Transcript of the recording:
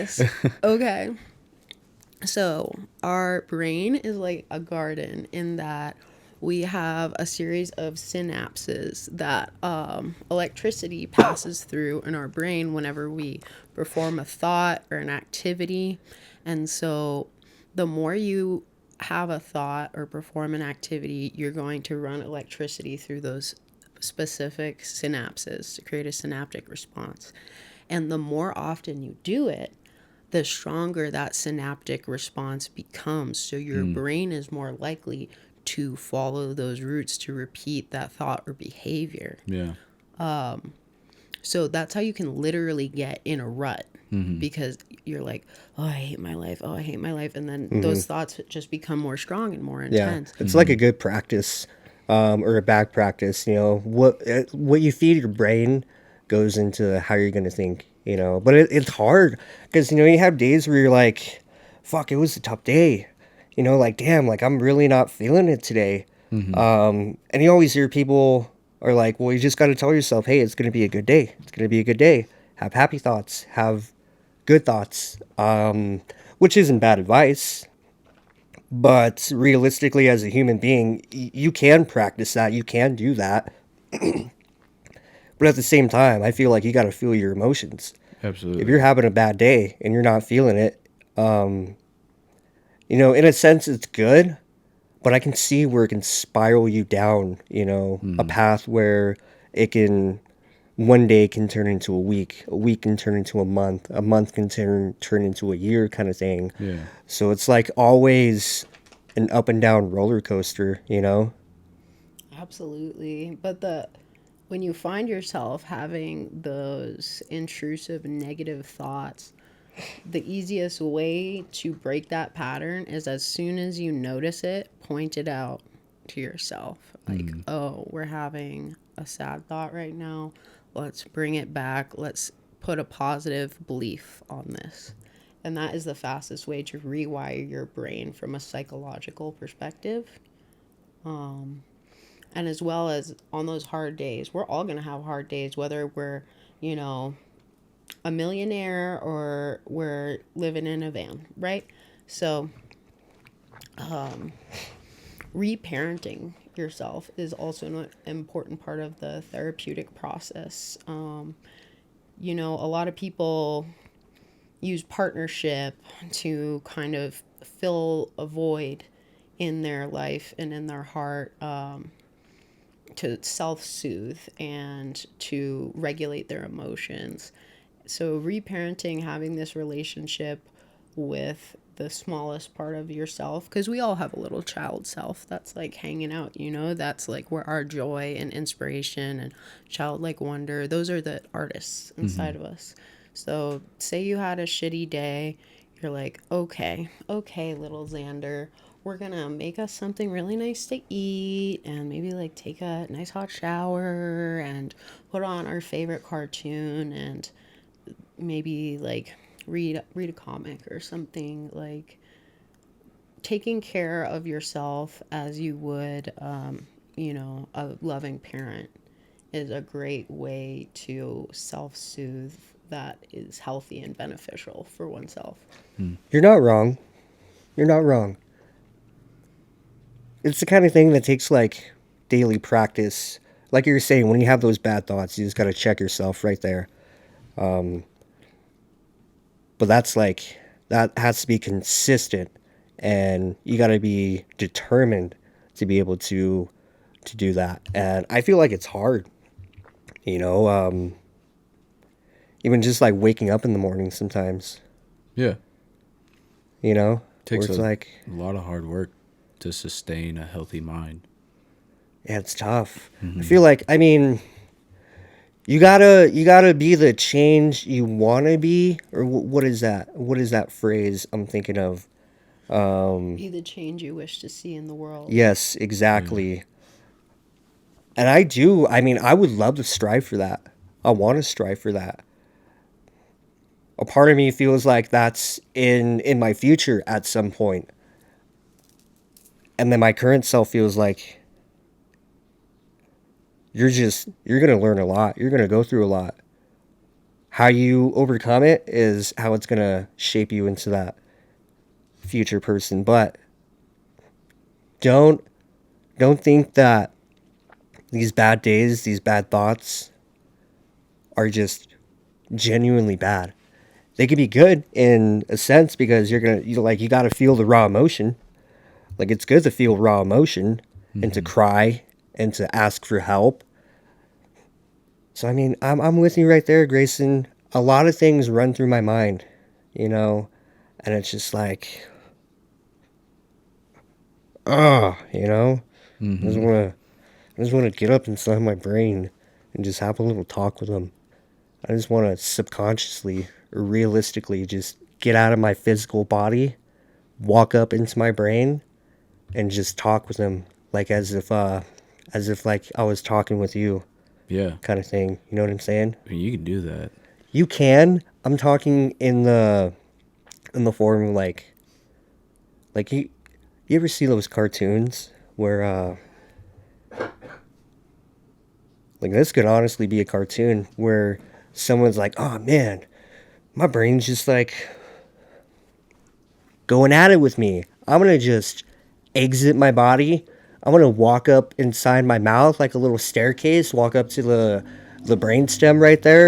Yes. Okay. So, our brain is like a garden in that we have a series of synapses that electricity passes through in our brain whenever we perform a thought or an activity. And so, the more you have a thought or perform an activity, you're going to run electricity through those specific synapses to create a synaptic response. And the more often you do it, the stronger that synaptic response becomes. So your brain is more likely to follow those routes to repeat that thought or behavior. Yeah. So that's how you can literally get in a rut because you're like, oh, I hate my life. Oh, I hate my life. And then those thoughts just become more strong and more Yeah, intense. it's like a good practice, or a bad practice. What you feed your brain goes into how you're gonna think. But it's hard because you have days where you're like, "Fuck, it was a tough day." Like, damn, like I'm really not feeling it today. And you always hear people are like, "Well, you just got to tell yourself, hey, it's gonna be a good day. It's gonna be a good day. Have happy thoughts. Have good thoughts." Which isn't bad advice. But realistically, as a human being, you can practice that. You can do that. But at the same time, I feel like you got to feel your emotions. If you're Absolutely. having a bad day and you're not feeling it, in a sense, it's good. But I can see where it can spiral you down, a path where it can, one day can turn into a week can turn into a month can turn into a year kind of thing. Yeah. So it's like always an up and down roller coaster. Absolutely. But when you find yourself having those intrusive negative thoughts, the easiest way to break that pattern is as soon as you notice it, point it out to yourself. Like, oh, we're having a sad thought right now. Let's bring it back. Let's put a positive belief on this. And that is the fastest way to rewire your brain from a psychological perspective. And as well as on those hard days, we're all going to have hard days, whether we're, you know, a millionaire or we're living in a van, right? So, reparenting yourself is also an important part of the therapeutic process. A lot of people use partnership to kind of fill a void in their life and in their heart, to self soothe and to regulate their emotions. So, reparenting, having this relationship with the smallest part of yourself, because we all have a little child self that's like hanging out, that's like where our joy and inspiration and childlike wonder, those are the artists inside of us. So, say you had a shitty day, you're like, okay, little Xander, we're gonna make us something really nice to eat and maybe like take a nice hot shower and put on our favorite cartoon and maybe like read a comic or something. Like, taking care of yourself as you would a loving parent is a great way to self-soothe that is healthy and beneficial for oneself. You're not wrong. You're not wrong. It's the kind of thing that takes like daily practice. Like you were saying, when you have those bad thoughts, you just got to check yourself right there. But that has to be consistent, and you got to be determined to be able to do that. And I feel like it's hard, you know, even just like waking up in the morning sometimes, Yeah. where Takes it's a like, lot of hard work to sustain a healthy mind. yeah, it's tough. I feel like, I mean, you gotta be the change you want to be, or what is that? What is that phrase I'm thinking of? Be the change you wish to see in the world. Yes, Yeah. exactly. And I do. I mean, I would love to strive for that. I want to strive for that. A part of me feels like that's in my future at some point, and then my current self feels like you're gonna learn a lot. You're gonna go through a lot. how you overcome it is how it's gonna shape you into that future person. But don't don't think that these bad days, these bad thoughts are just genuinely bad. They could be good in a sense because you got to feel the raw emotion. Like it's good to feel raw emotion and to cry and to ask for help. So I mean, I'm with you right there, Grayson. A lot of things run through my mind, you know, and it's just like, you know, I just Mm-hmm. want to I just want to get up inside my brain and just have a little talk with them. I just want to subconsciously or realistically just get out of my physical body, walk up into my brain, and just talk with them like as if like I was talking with you, Yeah. kind of thing. You know what I'm saying? I mean, you can do that. You can. I'm talking in the form of like you ever see those cartoons where like this could honestly be a cartoon where someone's like, "Oh man, my brain's just like going at it with me. I'm gonna just exit my body. I'm gonna walk up inside my mouth like a little staircase, walk up to the brainstem right there,